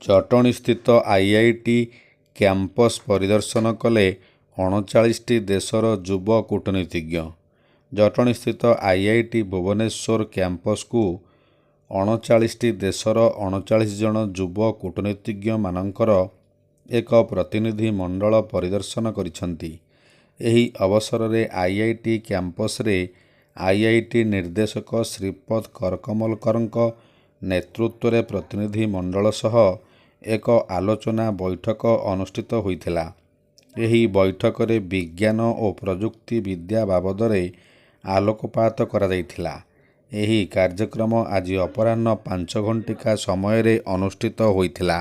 ଜଟଣୀସ୍ଥିତ IIT campus ପରିଦର୍ଶନ କଲେ 39ଟି ଦେଶର ଯୁବ କୂଟନୀତିଜ୍ଞ। ଜଟଣୀସ୍ଥିତ ଆଇଆଇଟି ଭୁବନେଶ୍ୱର କ୍ୟାମ୍ପସକୁ 39ଟି ଦେଶର 39 ଜଣ ଯୁବ କୂଟନୀତିଜ୍ଞମାନଙ୍କର ଏକ ପ୍ରତିନିଧି ମଣ୍ଡଳ ପରିଦର୍ଶନ କରିଛନ୍ତି। ଏହି ଅବସରରେ ଆଇଆଇଟି କ୍ୟାମ୍ପସରେ ଆଇଆଇଟି ନିର୍ଦ୍ଦେଶକ ଶ୍ରୀପଦ କରକମଲକରଙ୍କ ନେତୃତ୍ୱରେ ପ୍ରତିନିଧି ମଣ୍ଡଳ ସହ ଏକ ଆଲୋଚନା ବୈଠକ ଅନୁଷ୍ଠିତ ହୋଇଥିଲା। ଏହି ବୈଠକରେ ବିଜ୍ଞାନ ଓ ପ୍ରଯୁକ୍ତି ବିଦ୍ୟା ବାବଦରେ ଆଲୋକପାତ କରାଯାଇଥିଲା। ଏହି କାର୍ଯ୍ୟକ୍ରମ ଆଜି ଅପରାହ୍ନ 5 ଘଣ୍ଟିକା ସମୟରେ ଅନୁଷ୍ଠିତ ହୋଇଥିଲା।